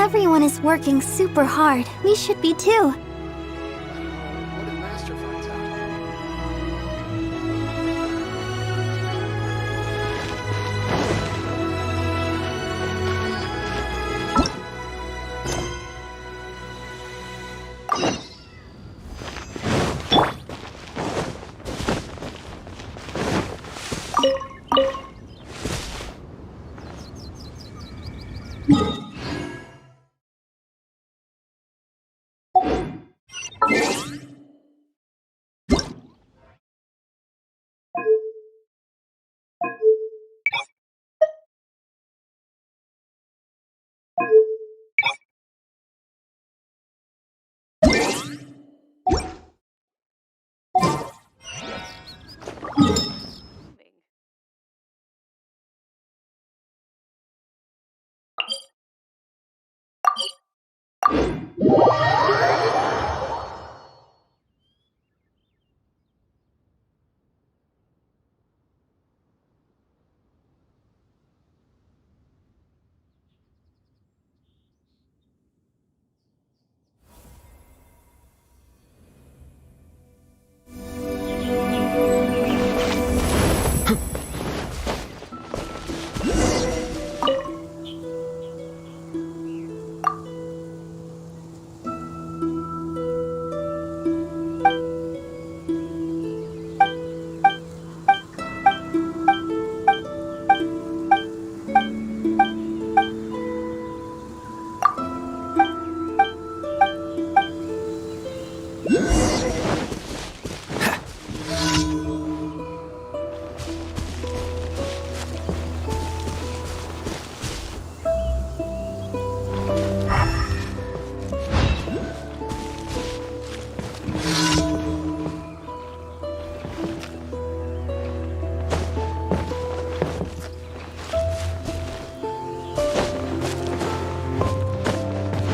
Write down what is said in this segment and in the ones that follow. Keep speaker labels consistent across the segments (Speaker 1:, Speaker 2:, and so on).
Speaker 1: Everyone is working super hard. We should be too.
Speaker 2: What if Master finds out?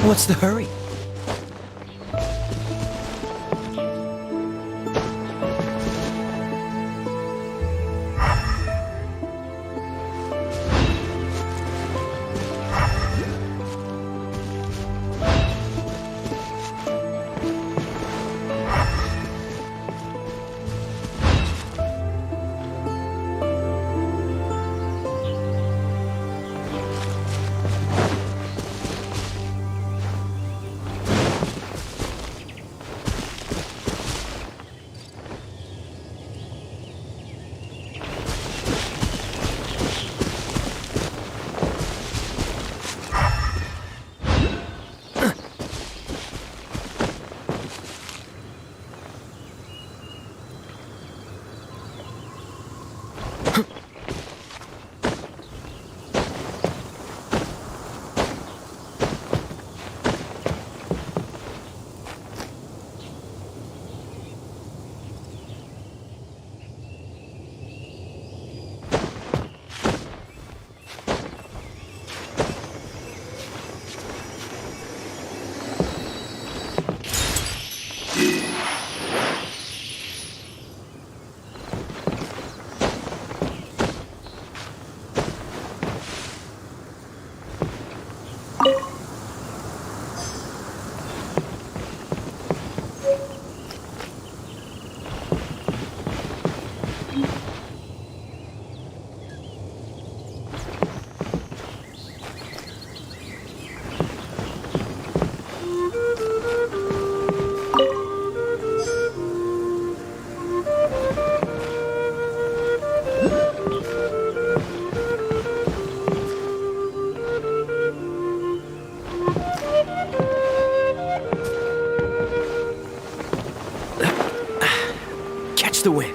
Speaker 3: What's the hurry? Catch the wind.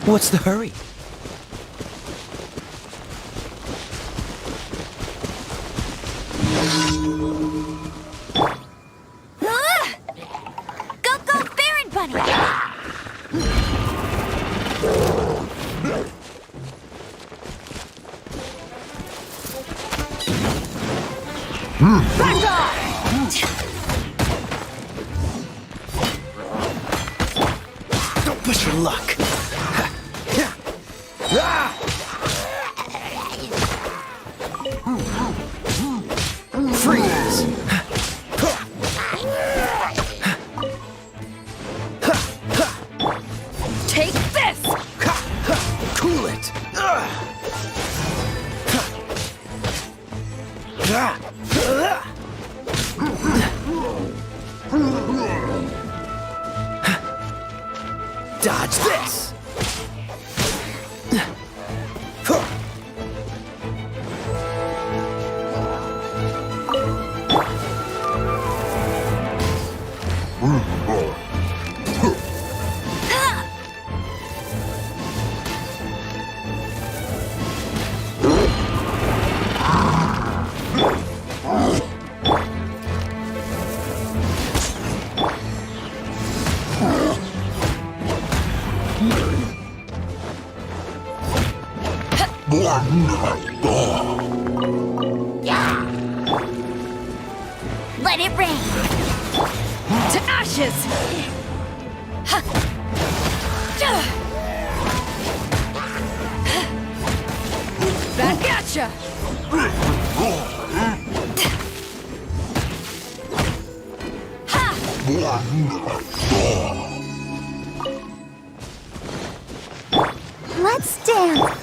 Speaker 3: What's the hurry?
Speaker 1: Go, go, Baron Bunny!
Speaker 3: Don't push your luck. Freeze!
Speaker 1: Take this!
Speaker 3: Cool it! Dodge this!
Speaker 1: Let it rain! To ashes! Back at ya! Let's dance!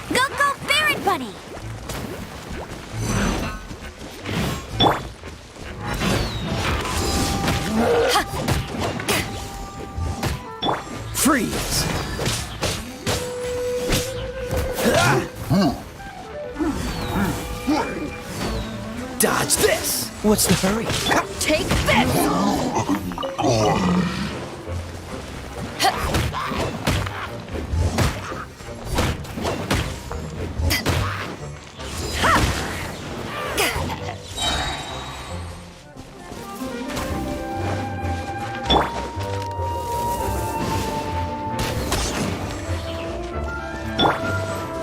Speaker 1: Go, go, Baron Bunny!
Speaker 3: Freeze! Dodge this! What's the hurry?
Speaker 1: Take this!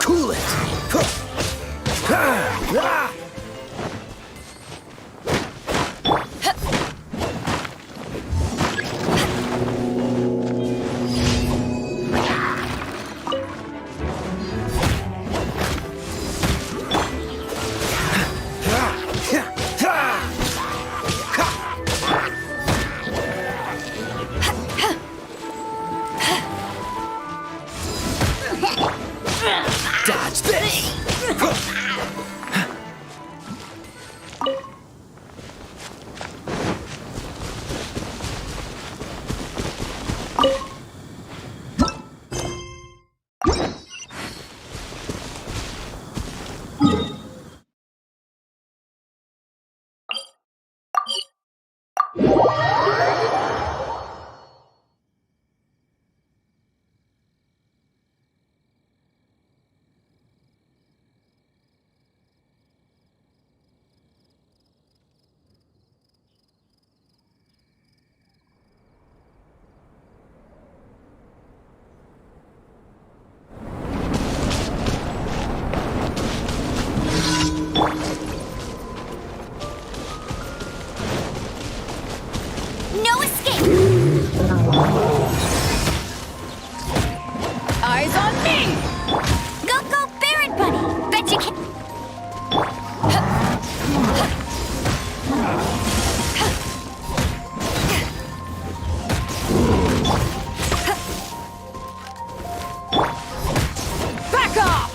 Speaker 3: Cool it!
Speaker 1: No escape!
Speaker 4: Eyes on me!
Speaker 1: Go, go, Barret Bunny! Bet you can.
Speaker 4: Back off!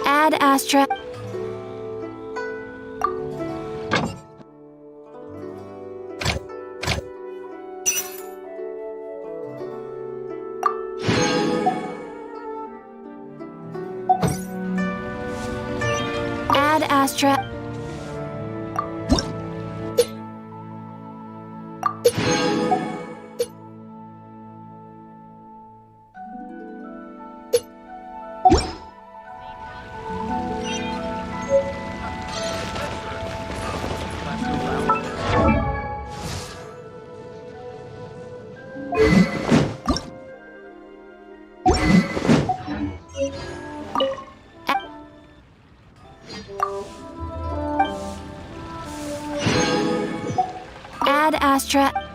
Speaker 1: Ad Astra. Ad Astra. Ad Astra.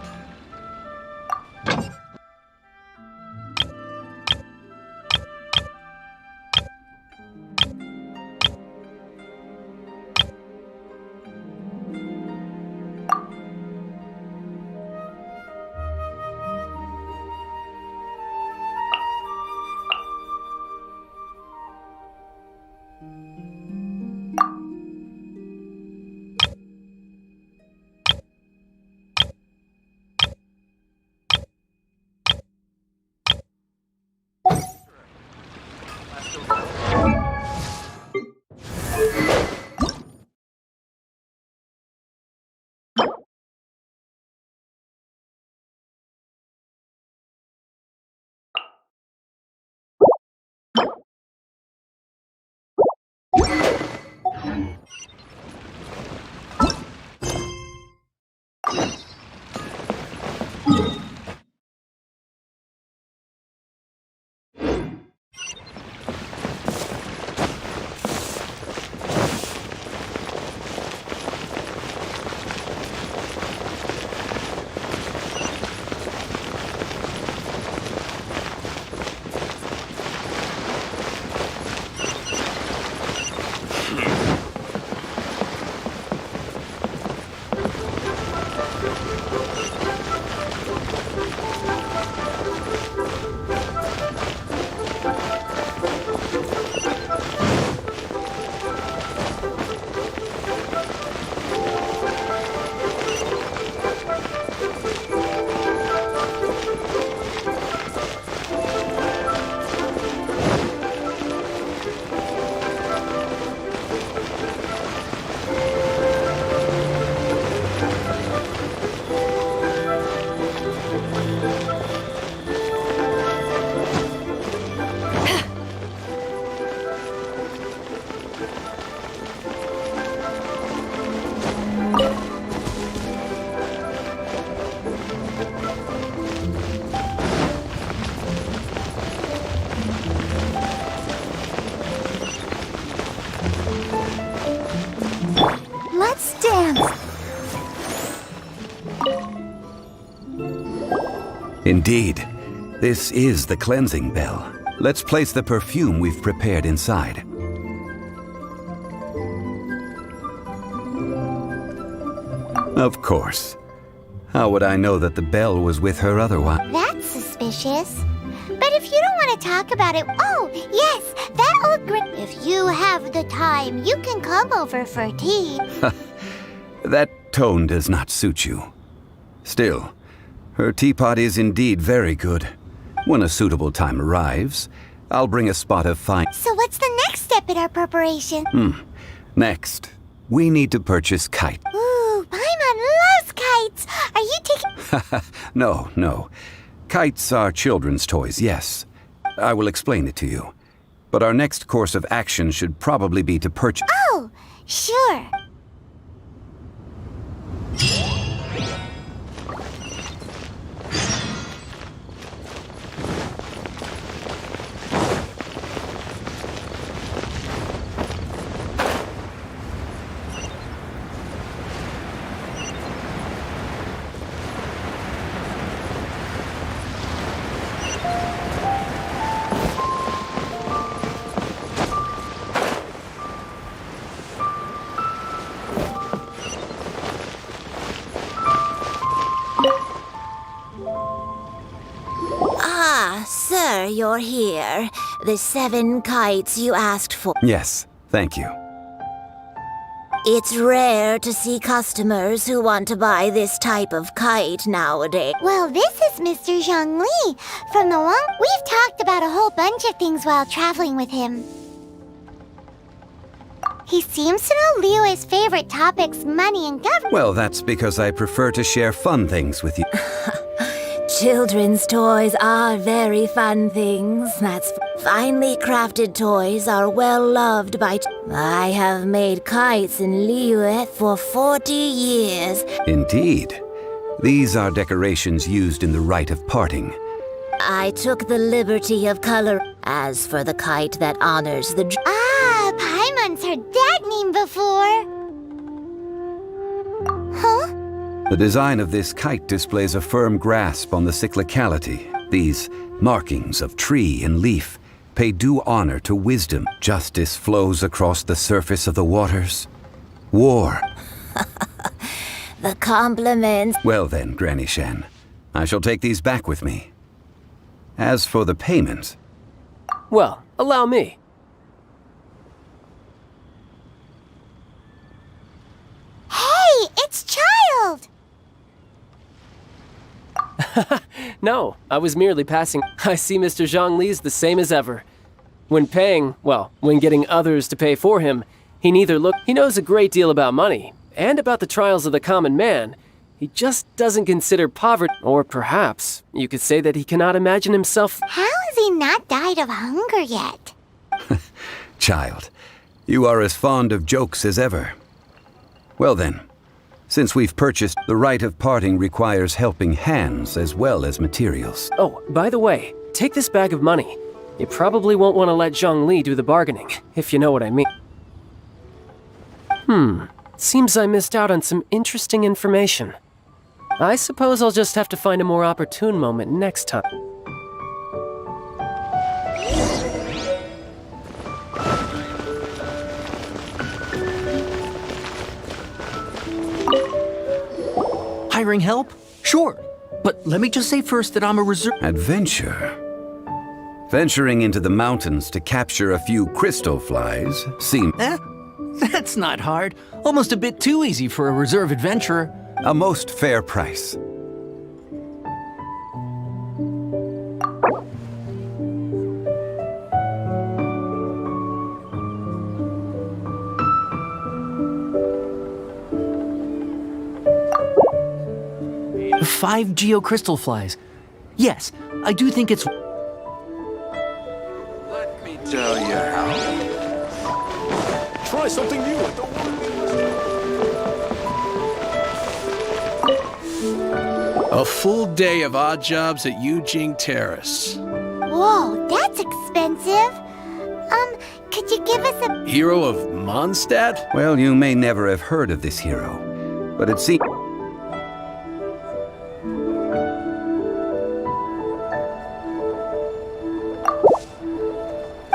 Speaker 5: Indeed, this is the cleansing bell. Let's place the perfume we've prepared inside. Of course. How would I know that the bell was with her otherwise?
Speaker 1: That's suspicious. But if you don't want to talk about it... Oh, yes, that old If you have the time, you can come over for tea.
Speaker 5: That tone does not suit you. Still, her teapot is indeed very good. When a suitable time arrives, I'll bring a spot of fine...
Speaker 1: So what's the next step in our preparation?
Speaker 5: Next, we need to purchase kite.
Speaker 1: Ooh, Paimon loves kites! Are you taking...
Speaker 5: No. Kites are children's toys, yes. I will explain it to you. But our next course of action should probably be to purchase...
Speaker 1: Oh, sure.
Speaker 6: Sir, you're here. The 7 kites you asked for.
Speaker 5: Yes, thank you.
Speaker 6: It's rare to see customers who want to buy this type of kite nowadays.
Speaker 1: Well, this is Mr. Zhongli. From the one... We've talked about a whole bunch of things while traveling with him. He seems to know Liyue's favorite topics, money and government.
Speaker 5: Well, that's because I prefer to share fun things with you.
Speaker 6: Children's toys are very fun things. That's finely crafted toys are well loved by... I have made kites in Liyue for 40 years.
Speaker 5: Indeed. These are decorations used in the rite of parting.
Speaker 6: I took the liberty of color. As for the kite that honors the...
Speaker 1: Paimon's heard that name before. Huh?
Speaker 5: The design of this kite displays a firm grasp on the cyclicality. These markings of tree and leaf pay due honor to wisdom. Justice flows across the surface of the waters. War.
Speaker 6: The compliments...
Speaker 5: Well then, Granny Shen, I shall take these back with me. As for the payment...
Speaker 3: Well, allow me.
Speaker 1: Hey, it's Child!
Speaker 3: No, I was merely passing. I see Mr. Zhongli's the same as ever. When paying, well, when getting others to pay for him, he knows a great deal about money, and about the trials of the common man. He just doesn't consider poverty, or perhaps you could say that he cannot imagine himself...
Speaker 1: How has he not died of hunger yet?
Speaker 5: Child, you are as fond of jokes as ever. Well then, since we've purchased, the rite of parting requires helping hands as well as materials.
Speaker 3: Oh, by the way, take this bag of money. You probably won't want to let Zhongli do the bargaining, if you know what I mean. Seems I missed out on some interesting information. I suppose I'll just have to find a more opportune moment next time.
Speaker 7: Hiring help? Sure. But let me just say first that I'm a reserve...
Speaker 5: Adventure? Venturing into the mountains to capture a few crystal flies seems...
Speaker 7: That's not hard. Almost a bit too easy for a reserve adventurer.
Speaker 5: a most fair price.
Speaker 7: Five geocrystal flies. Yes, I do think it's...
Speaker 2: Let me tell you how. Try something new at the A full day of odd jobs at Yujing Terrace.
Speaker 1: Whoa, that's expensive. Could you give us a...
Speaker 2: Hero of Mondstadt?
Speaker 5: Well, you may never have heard of this hero, but it seems...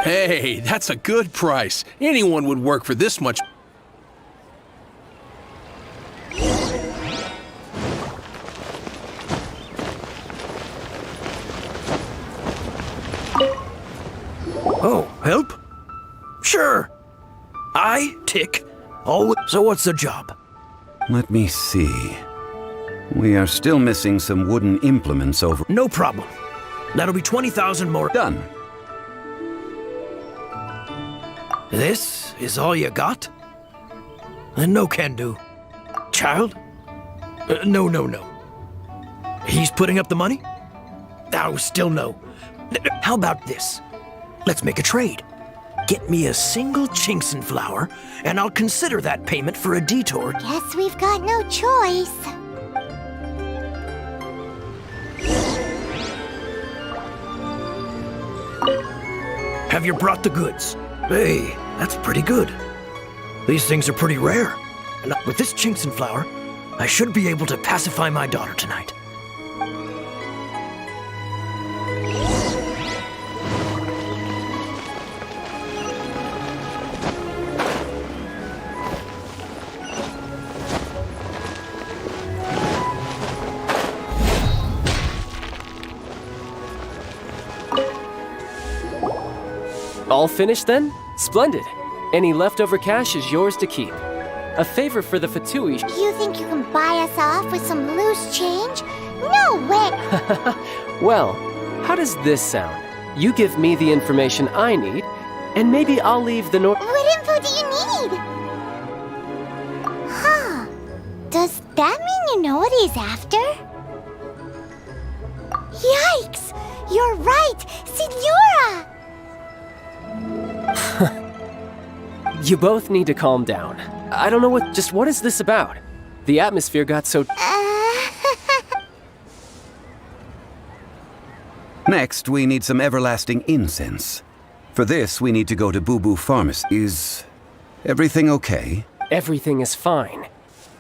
Speaker 2: Hey, that's a good price. Anyone would work for this much.
Speaker 7: Oh, help? Sure. I tick. Oh, so what's the job?
Speaker 5: Let me see. We are still missing some wooden implements over.
Speaker 7: No problem. That'll be 20,000 more.
Speaker 5: Done.
Speaker 7: This is all you got? Then no can do. Child? No. He's putting up the money? Oh, still no. How about this? Let's make a trade. Get me a single Chinxin flower, and I'll consider that payment for a detour.
Speaker 1: Guess we've got no choice.
Speaker 7: Have you brought the goods? Hey, that's pretty good. These things are pretty rare. And with this Chinxin flower, I should be able to pacify my daughter tonight.
Speaker 3: All finished then? Splendid. Any leftover cash is yours to keep. A favor for the Fatui.
Speaker 1: You think you can buy us off with some loose change? No way!
Speaker 3: Well, how does this sound? You give me the information I need, and maybe I'll leave the
Speaker 1: What info do you need? Huh. Does that mean you know what he's after? Yikes! You're right! Signora!
Speaker 3: You both need to calm down. I don't know what is this about? The atmosphere got so...
Speaker 5: Next, we need some everlasting incense. For this, we need to go to Boo Boo Pharmacy. Is everything okay?
Speaker 3: Everything is fine.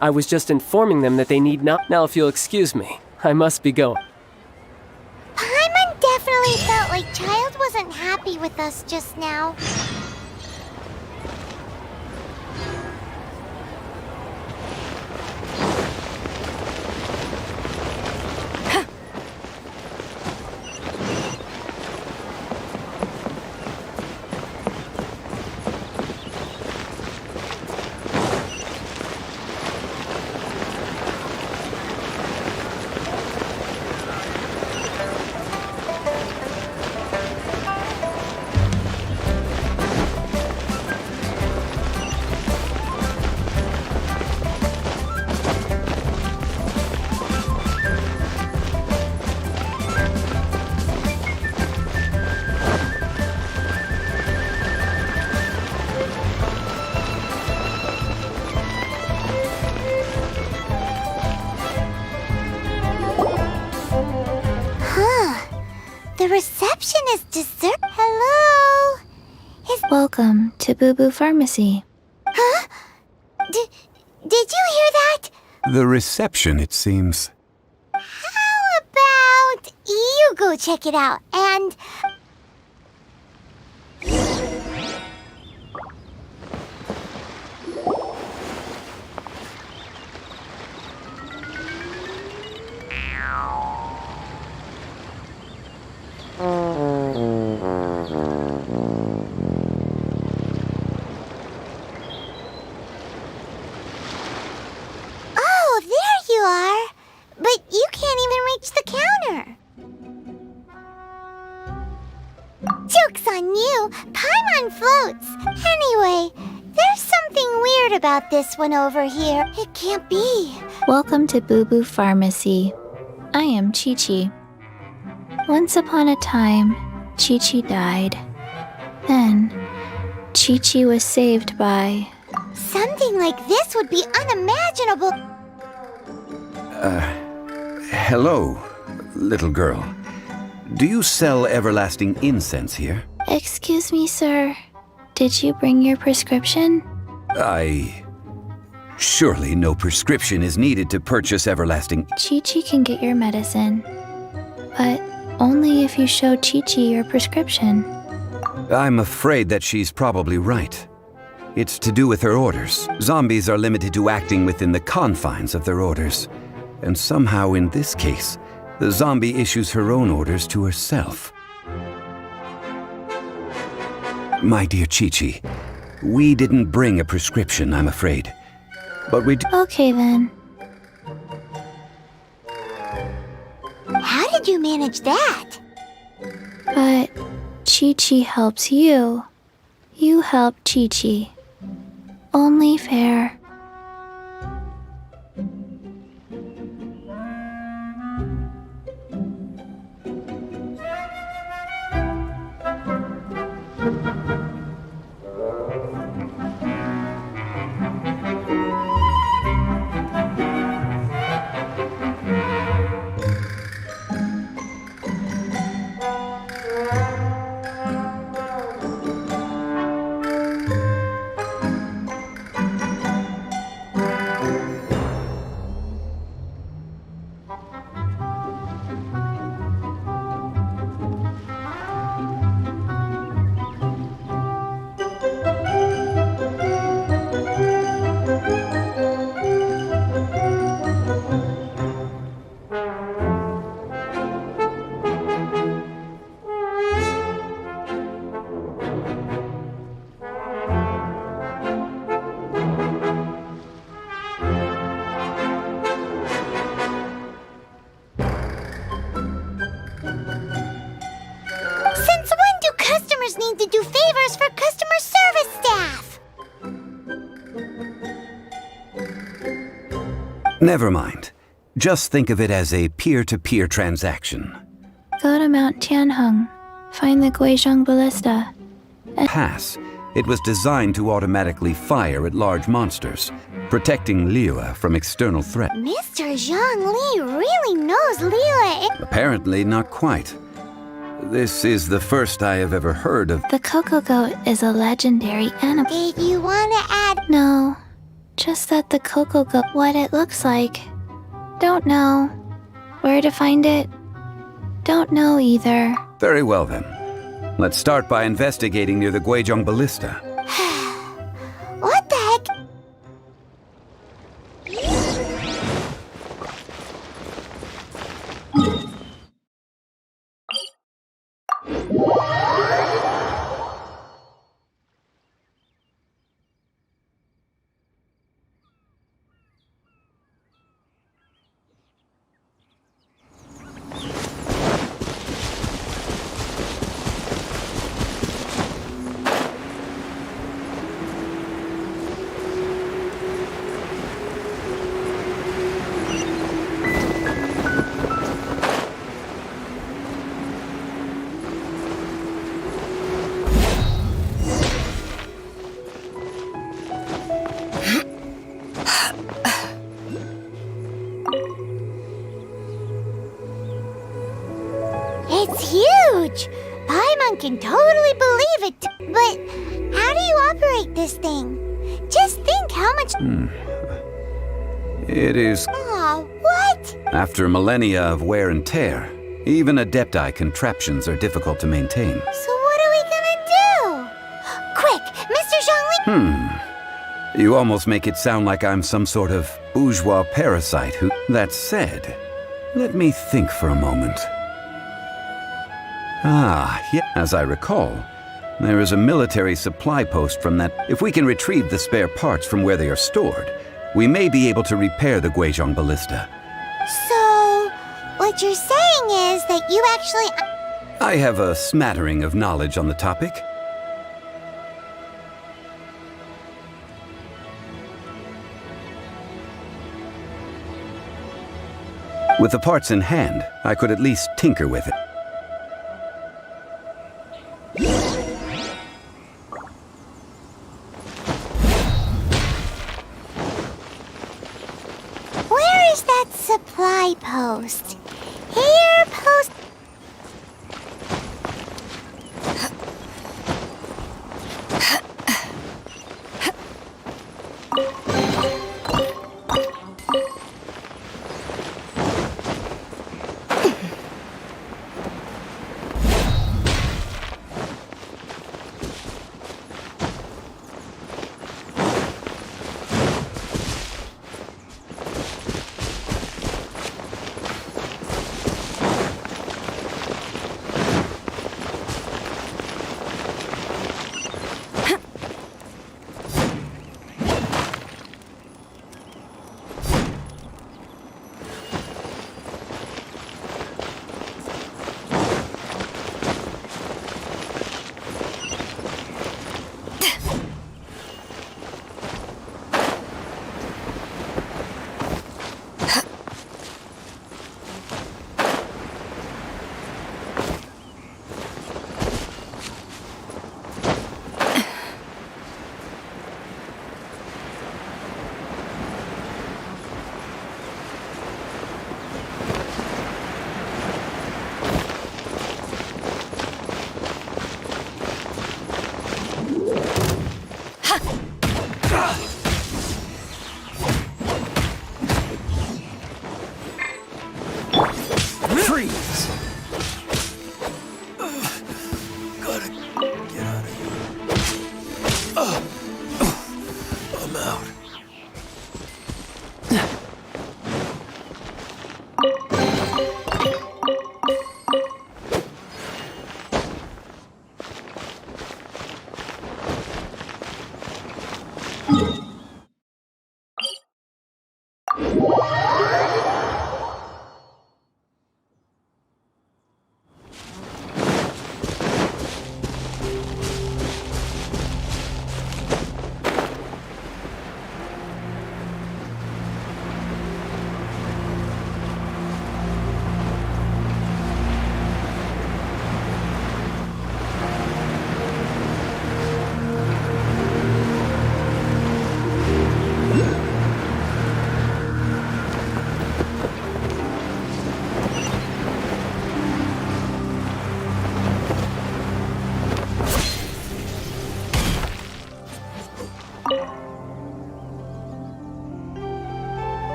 Speaker 3: I was just informing them that they need not... Now, if you'll excuse me, I must be going.
Speaker 1: Paimon definitely felt like Child wasn't happy with us just now. The receptionist dessert. Hello?
Speaker 8: Welcome to Boo Boo Pharmacy.
Speaker 1: Huh? Did you hear that?
Speaker 5: The reception, it seems.
Speaker 1: How about you go check it out and... Oh, there you are. But you can't even reach the counter. Joke's on you. Paimon floats. Anyway, there's something weird about this one over here. It can't be.
Speaker 8: Welcome to Boo Boo Pharmacy. I am Chi-Chi. Once upon a time, Chi-Chi died. Then, Chi-Chi was saved by...
Speaker 1: Something like this would be unimaginable.
Speaker 5: Hello, little girl. Do you sell everlasting incense here?
Speaker 8: Excuse me, sir. Did you bring your prescription?
Speaker 5: Surely no prescription is needed to purchase everlasting...
Speaker 8: Chi-Chi can get your medicine. But only if you show Chi-Chi your prescription.
Speaker 5: I'm afraid that she's probably right. It's to do with her orders. Zombies are limited to acting within the confines of their orders. And somehow in this case, the zombie issues her own orders to herself. My dear Chi-Chi, we didn't bring a prescription, I'm afraid. But we
Speaker 8: Okay then.
Speaker 1: How did you manage that?
Speaker 8: But Chi-Chi helps you. You help Chi-Chi. Only fair.
Speaker 1: Since when do customers need to do favors for customer service staff?
Speaker 5: Never mind. Just think of it as a peer-to-peer transaction.
Speaker 8: Go to Mount Tianheng. Find the Guizhong Ballista.
Speaker 5: Pass. It was designed to automatically fire at large monsters, protecting Liyue from external threat.
Speaker 1: Mr. Zhang Li really knows Liyue.
Speaker 5: Apparently not quite. This is the first I have ever heard of.
Speaker 8: The Coco Goat is a legendary animal.
Speaker 1: Did you want to add?
Speaker 8: No, just that the Coco Goat, what it looks like. Don't know. Where to find it? Don't know either.
Speaker 5: Very well then. Let's start by investigating near the Guizhong Ballista.
Speaker 1: What the heck? It's huge! Paimon can totally believe it. But how do you operate this thing? Just think how much...
Speaker 5: It is...
Speaker 1: Aw, what?
Speaker 5: After millennia of wear and tear, even Adepti contraptions are difficult to maintain.
Speaker 1: So what are we gonna do? Quick, Mr. Zhongli...
Speaker 5: You almost make it sound like I'm some sort of bourgeois parasite who... That said, let me think for a moment. Ah, yeah, as I recall, there is a military supply post from that. If we can retrieve the spare parts from where they are stored, we may be able to repair the Guizhong Ballista.
Speaker 1: So, what you're saying is that you actually...
Speaker 5: I have a smattering of knowledge on the topic. With the parts in hand, I could at least tinker with it.
Speaker 1: Where is that supply post? Here, post...
Speaker 7: Freeze! Gotta get out of here. I'm out.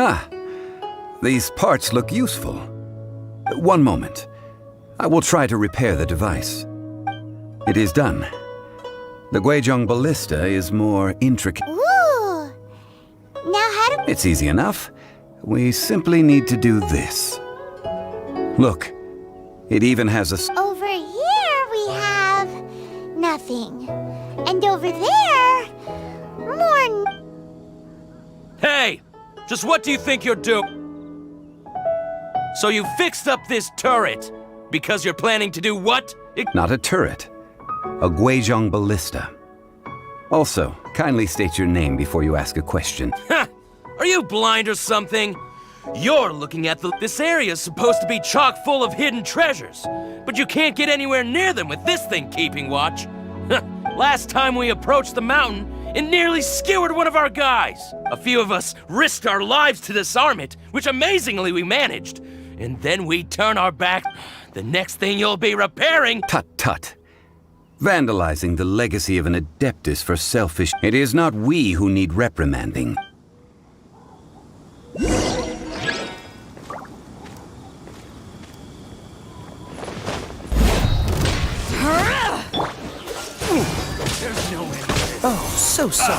Speaker 5: Ah, these parts look useful. One moment. I will try to repair the device. It is done. The Guizhong ballista is more intricate.
Speaker 1: Ooh! Now how do...
Speaker 5: It's easy enough. We simply need to do this. Look, it even has a...
Speaker 1: Over here we have... nothing. And over there... more...
Speaker 7: Hey! Just what do you think you're doing? So you fixed up this turret because you're planning to do what?
Speaker 5: Not a turret. A Guizhong ballista. Also, kindly state your name before you ask a question.
Speaker 7: Ha! Are you blind or something? You're looking at this area's supposed to be chock full of hidden treasures, but you can't get anywhere near them with this thing keeping watch. Last time we approached the mountain, it nearly skewered one of our guys. A few of us risked our lives to disarm it, which amazingly we managed. And then we turn our back. The next thing you'll be repairing...
Speaker 5: Tut tut. Vandalizing the legacy of an adeptus for selfish... It is not we who need reprimanding.
Speaker 7: Oh, so sorry.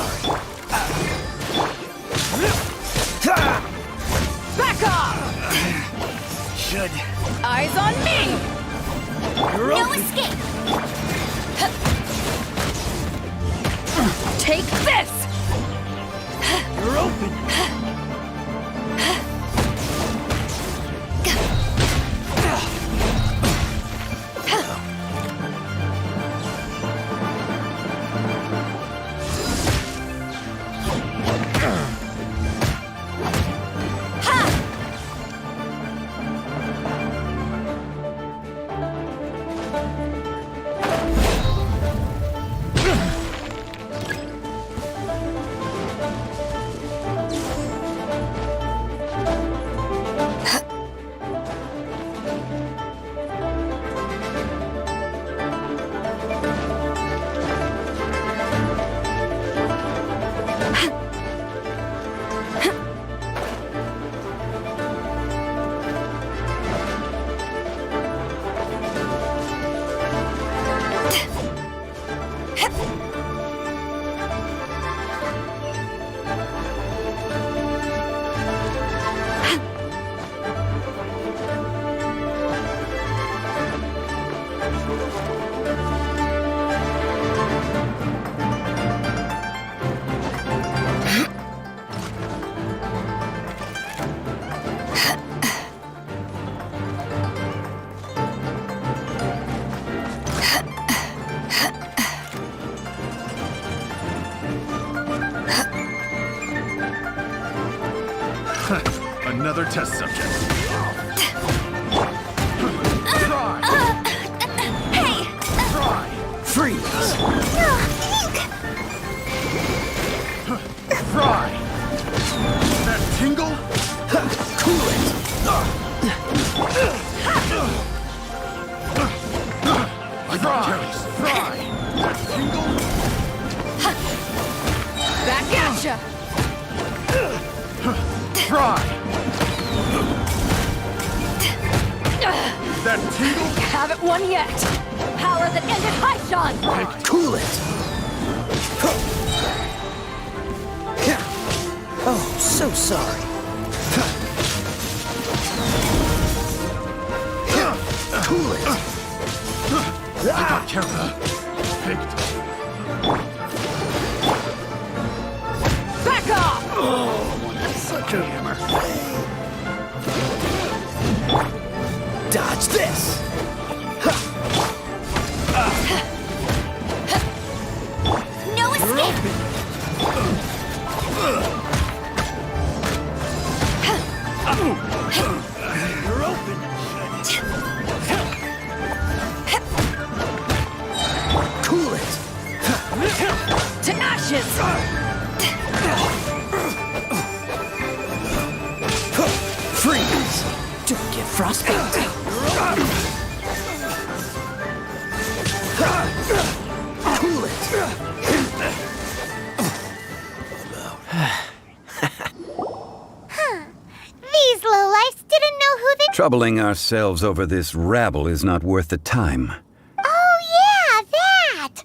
Speaker 4: Back off!
Speaker 7: Should...
Speaker 4: Eyes on me!
Speaker 7: You're
Speaker 1: No
Speaker 7: open.
Speaker 1: escape!
Speaker 4: Take this!
Speaker 7: You're open.
Speaker 9: Another test subject. Try.
Speaker 1: Hey!
Speaker 9: Try.
Speaker 7: Freeze!
Speaker 9: Try. That tingle?
Speaker 7: Cool it!
Speaker 9: Try. Try. That tingle?
Speaker 4: Back at ya!
Speaker 9: Try. That tingle?
Speaker 4: Haven't won yet! Power that ended Haishan!
Speaker 7: Cool it! Oh, so sorry. Cool it!
Speaker 9: I got careful. Picked.
Speaker 4: Back off!
Speaker 9: Such a hammer.
Speaker 7: Dodge this!
Speaker 1: No escape!
Speaker 9: You're open.
Speaker 7: Cool it!
Speaker 4: To ashes!
Speaker 7: Freeze! Don't get frostbite! Cool it!
Speaker 1: These lowlifes didn't know who they...
Speaker 5: Troubling ourselves over this rabble is not worth the time.
Speaker 1: Oh, yeah, that!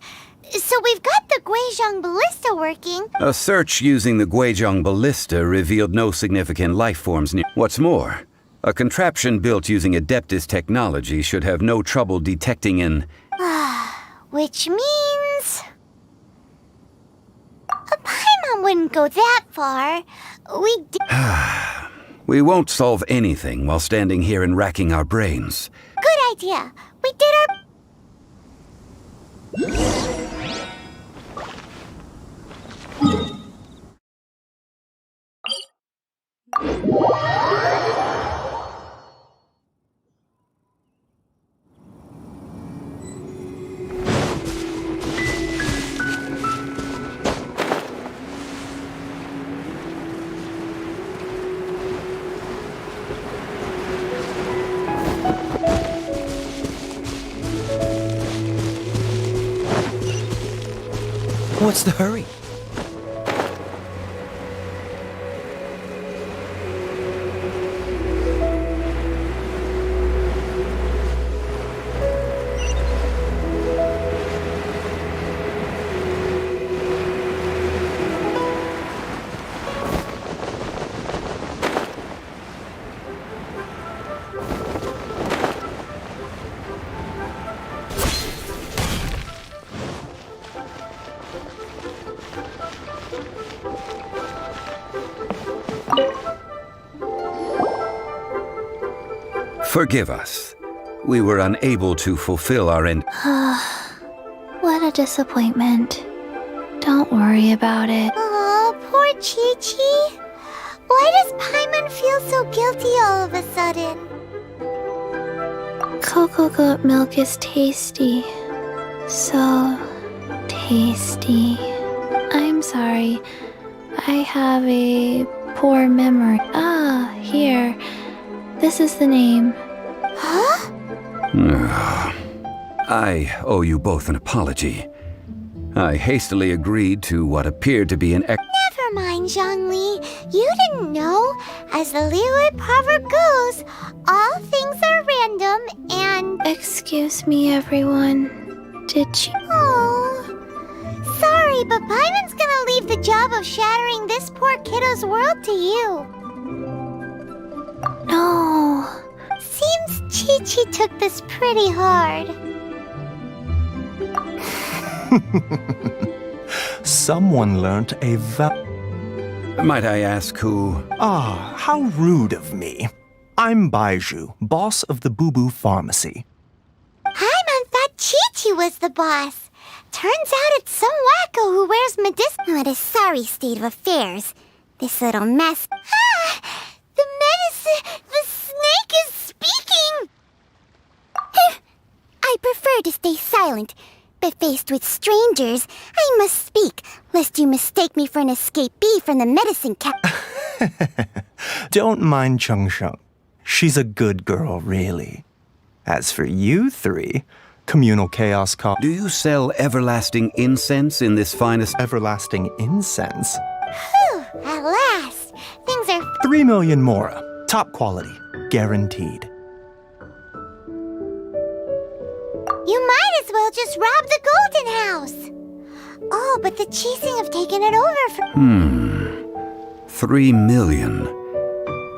Speaker 1: So we've got the Guizhong ballista working.
Speaker 5: A search using the Guizhong ballista revealed no significant life forms near. What's more, a contraption built using Adeptus technology should have no trouble detecting an...
Speaker 1: Which means... A Paimon wouldn't go that far.
Speaker 5: We won't solve anything while standing here and racking our brains.
Speaker 1: Good idea. We did our...
Speaker 7: What's the hurry?
Speaker 5: Forgive us. We were unable to fulfill our end.
Speaker 8: What a disappointment. Don't worry about it.
Speaker 1: Aw, poor Chi-Chi. Why does Paimon feel so guilty all of a sudden?
Speaker 8: Cocoa goat milk is tasty. So tasty. I'm sorry. I have a poor memory. Ah, here. This is the name.
Speaker 1: Huh?
Speaker 5: I owe you both an apology. I hastily agreed to what appeared to be an
Speaker 1: Never Never mind, Zhongli. You didn't know. As the Liyue proverb goes, all things are random and...
Speaker 8: Excuse me, everyone. Did you?
Speaker 1: Oh, sorry, but Paimon's gonna leave the job of shattering this poor kiddo's world to you.
Speaker 8: No.
Speaker 1: Seems Chi-Chi took this pretty hard.
Speaker 10: Someone learnt a
Speaker 5: Might I ask who?
Speaker 10: Ah, how rude of me. I'm Baiju, boss of the Boo Boo Pharmacy.
Speaker 1: Paimon thought Chi-Chi was the boss. Turns out it's some wacko who wears medicinal. What a sorry state of affairs. This little mess. Ah! The medicine... The snake is speaking! I prefer to stay silent, but faced with strangers, I must speak, lest you mistake me for an escapee from the medicine
Speaker 10: Don't mind Chung Sheng. She's a good girl, really. As for you three, communal chaos
Speaker 5: Do you sell everlasting incense in this finest...
Speaker 10: everlasting incense?
Speaker 1: Whew, at last. Things are...
Speaker 10: 3 million mora. Top quality. Guaranteed.
Speaker 1: You might as well just rob the Golden House. Oh, but the Chising have taken it over for...
Speaker 5: 3 million.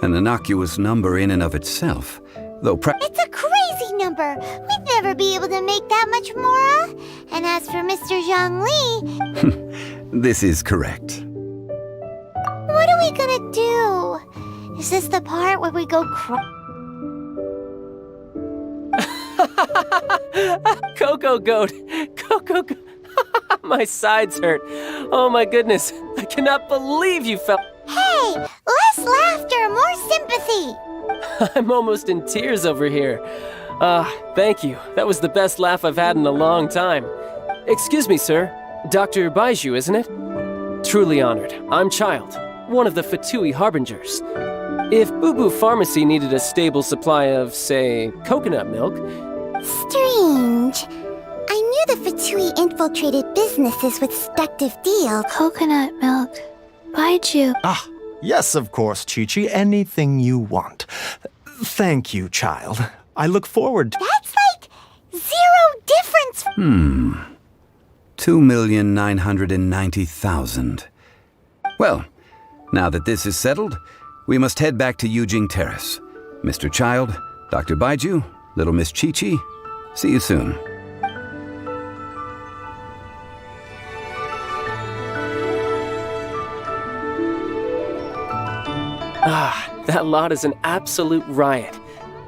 Speaker 5: An innocuous number in and of itself, though
Speaker 1: It's a crazy number. We'd never be able to make that much mora. And as for Mr. Zhongli,
Speaker 5: This is correct.
Speaker 1: what are we gonna do? Is this the part where we go
Speaker 3: Coco Goat! Coco Goat! My sides hurt. Oh my goodness. I cannot believe you fell.
Speaker 1: Hey, less laughter, more sympathy.
Speaker 3: I'm almost in tears over here. Thank you. That was the best laugh I've had in a long time. Excuse me, sir. Dr. Baiju, isn't it? Truly honored. I'm Child, one of the Fatui Harbingers. If Boo Boo Pharmacy needed a stable supply of, say, coconut milk...
Speaker 1: Strange. I knew the Fatui infiltrated businesses with seductive deals.
Speaker 8: Coconut milk. Baiju.
Speaker 10: Ah, yes, of course, Chi-Chi. Anything you want. Thank you, child. I look forward to...
Speaker 1: That's like 0 difference.
Speaker 5: 2,990,000. Well, now that this is settled, we must head back to Yujing Terrace. Mr. Child, Dr. Baiju, Little Miss Chi-Chi, see you soon.
Speaker 3: That lot is an absolute riot.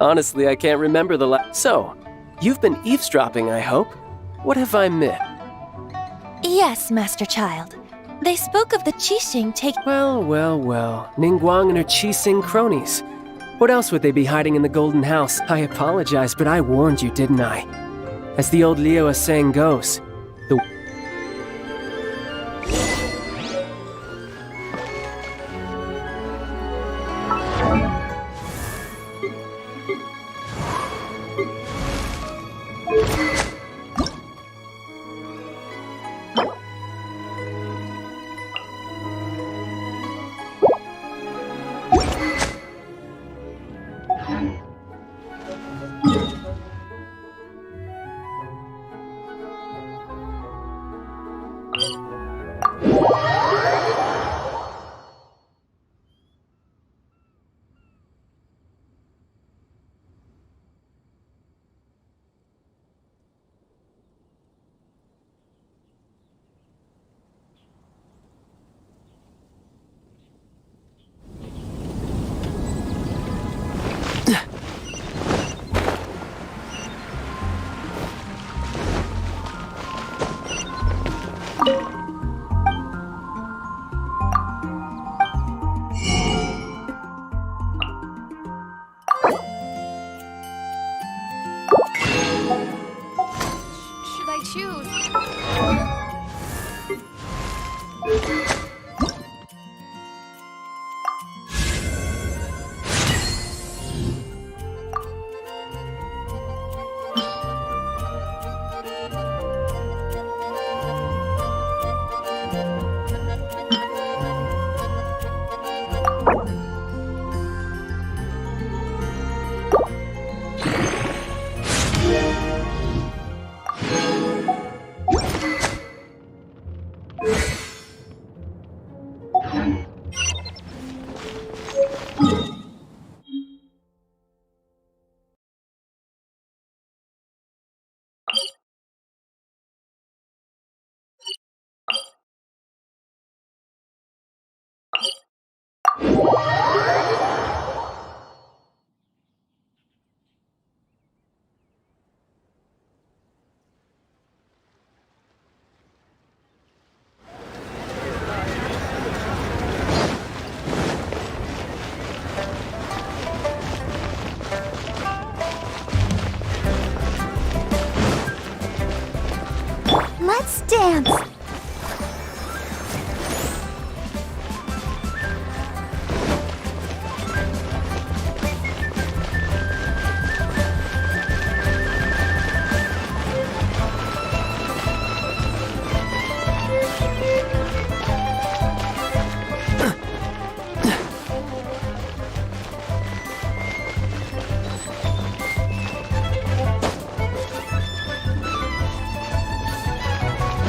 Speaker 3: Honestly, I can't remember the So, you've been eavesdropping, I hope? What have I missed?
Speaker 4: Yes, Master Child. They spoke of the Qixing take...
Speaker 3: Well. Ningguang and her Qixing cronies. What else would they be hiding in the Golden House? I apologize, but I warned you, didn't I? As the old Liyue saying goes, the...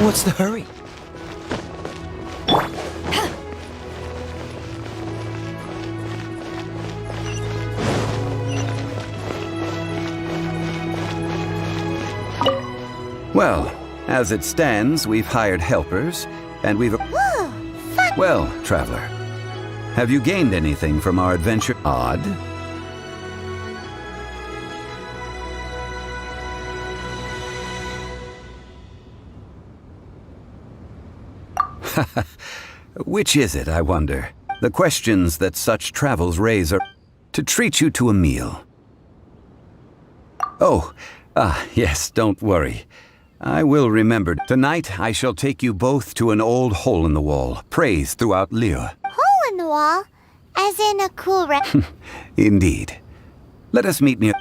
Speaker 7: What's the hurry?
Speaker 5: Well, as it stands, we've hired helpers, and we've...
Speaker 1: Whoa, fun.
Speaker 5: Well, traveler, have you gained anything from our adventure? Odd? Which is it, I wonder? The questions that such travels raise are to treat you to a meal. Oh, yes, don't worry. I will remember. Tonight, I shall take you both to an old hole in the wall, praised throughout Liyue.
Speaker 1: Hole in the wall? As in a cool
Speaker 5: Indeed. Let us meet near...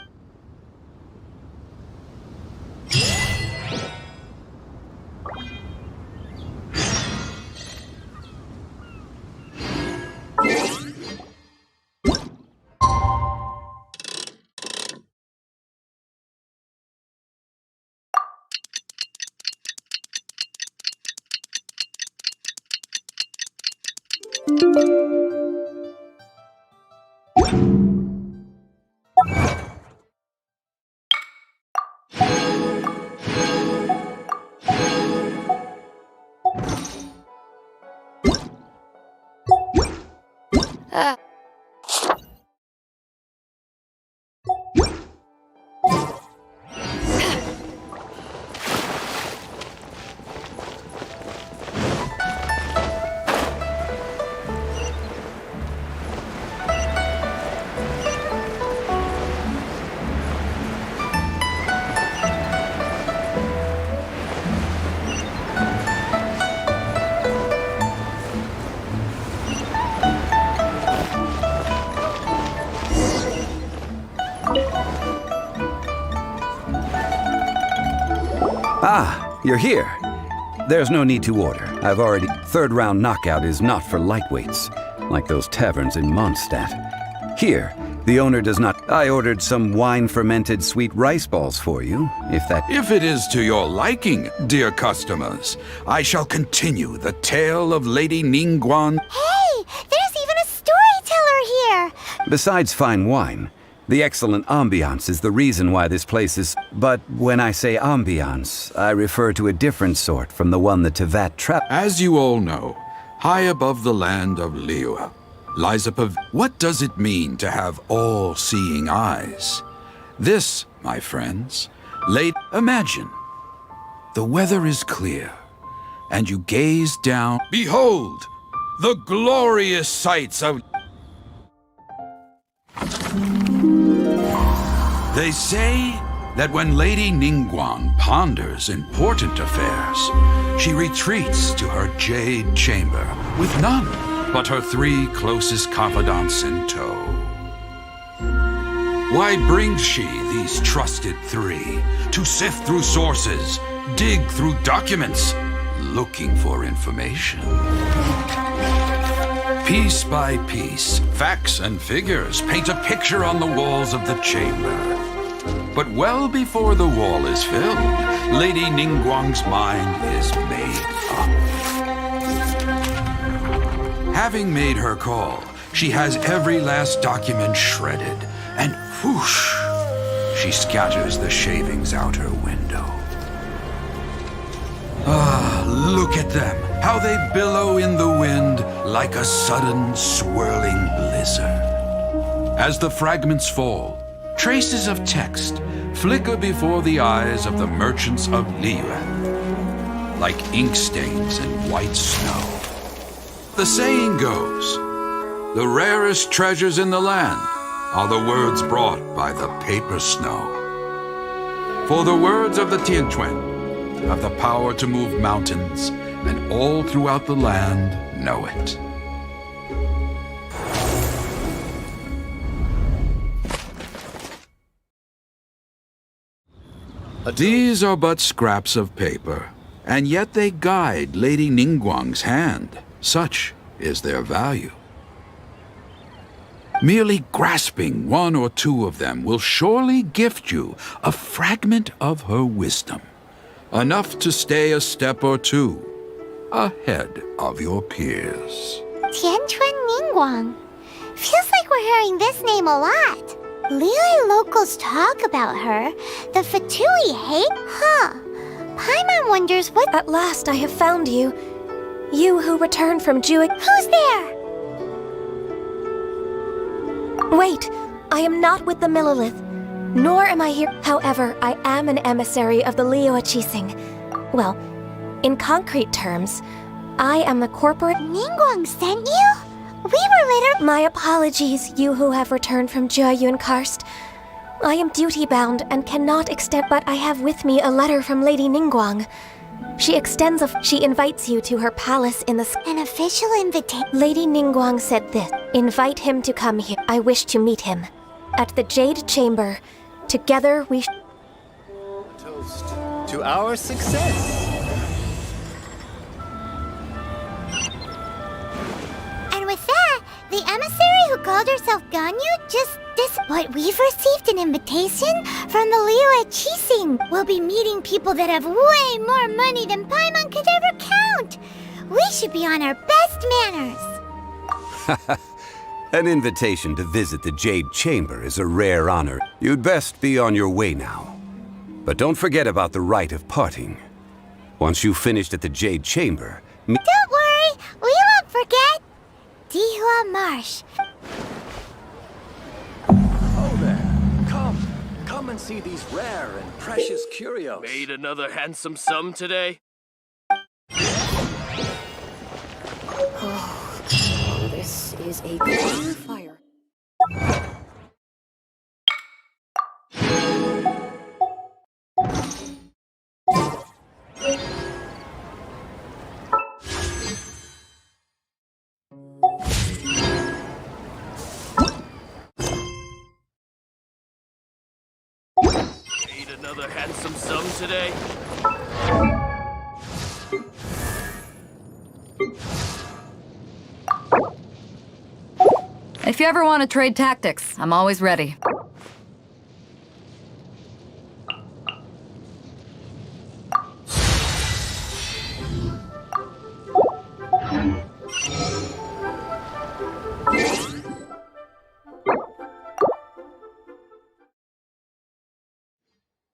Speaker 5: Ah, you're here. There's no need to order. I've already... Third round knockout is not for lightweights, like those taverns in Mondstadt. Here, the owner does not... I ordered some wine-fermented sweet rice balls for you, if that...
Speaker 11: If it is to your liking, dear customers, I shall continue the tale of Lady Ningguang.
Speaker 1: Hey, there's even a storyteller here.
Speaker 5: Besides fine wine, the excellent ambiance is the reason why this place is... But when I say ambiance, I refer to a different sort from the one the Tevat
Speaker 11: As you all know, high above the land of Liyue lies a What does it mean to have all-seeing eyes? This, my friends, imagine. The weather is clear, and you gaze down. Behold, the glorious sights of... They say that when Lady Ningguang ponders important affairs, she retreats to her jade chamber with none but her 3 closest confidants in tow. Why brings she these trusted 3 to sift through sources, dig through documents, looking for information? Piece by piece, facts and figures paint a picture on the walls of the chamber. But well before the wall is filled, Lady Ningguang's mind is made up. Having made her call, she has every last document shredded, and whoosh, she scatters the shavings out her window. Ah, look at them, how they billow in the wind like a sudden swirling blizzard. As the fragments fall, traces of text flicker before the eyes of the merchants of Liyue, like ink stains in white snow. The saying goes, the rarest treasures in the land are the words brought by the paper snow. For the words of the Tianquan have the power to move mountains, and all throughout the land know it. These are but scraps of paper, and yet they guide Lady Ningguang's hand. Such is their value. Merely grasping 1 or 2 of them will surely gift you a fragment of her wisdom, enough to stay a step or two ahead of your peers.
Speaker 1: Tianchuan Ningguang. Feels like we're hearing this name a lot. Liyue locals talk about her. The Fatui hate? Huh. Paimon wonders what—
Speaker 4: At last I have found you. You who returned from Jewett.
Speaker 1: Who's there?
Speaker 4: Wait, I am not with the Millelith, nor am I here. However, I am an emissary of the Liyue Chising. Well, in concrete terms, I am the corporate—
Speaker 1: Ningguang sent you? We were later—
Speaker 4: My apologies, you who have returned from Jiayun Karst. I am duty-bound and cannot extend— But I have with me a letter from Lady Ningguang. She invites you to her palace in the—
Speaker 1: An official invitation.
Speaker 4: Lady Ningguang said this. Invite him to come here. I wish to meet him. At the Jade Chamber. Together we—
Speaker 12: Toast to our success.
Speaker 1: And with that, the emissary who called herself Ganyu just what we've received an invitation from the Liyue Chising. We'll be meeting people that have way more money than Paimon could ever count. We should be on our best manners.
Speaker 5: An invitation to visit the Jade Chamber is a rare honor. You'd best be on your way now. But don't forget about the rite of parting. Once you've finished at the Jade Chamber,
Speaker 1: Don't worry, we won't forget. Dihua Marsh.
Speaker 12: Oh there. Come and see these rare and precious curios.
Speaker 3: Made another handsome sum today?
Speaker 4: This is a clear fire.
Speaker 3: Made another handsome sum today?
Speaker 13: If you ever want to trade tactics, I'm always ready.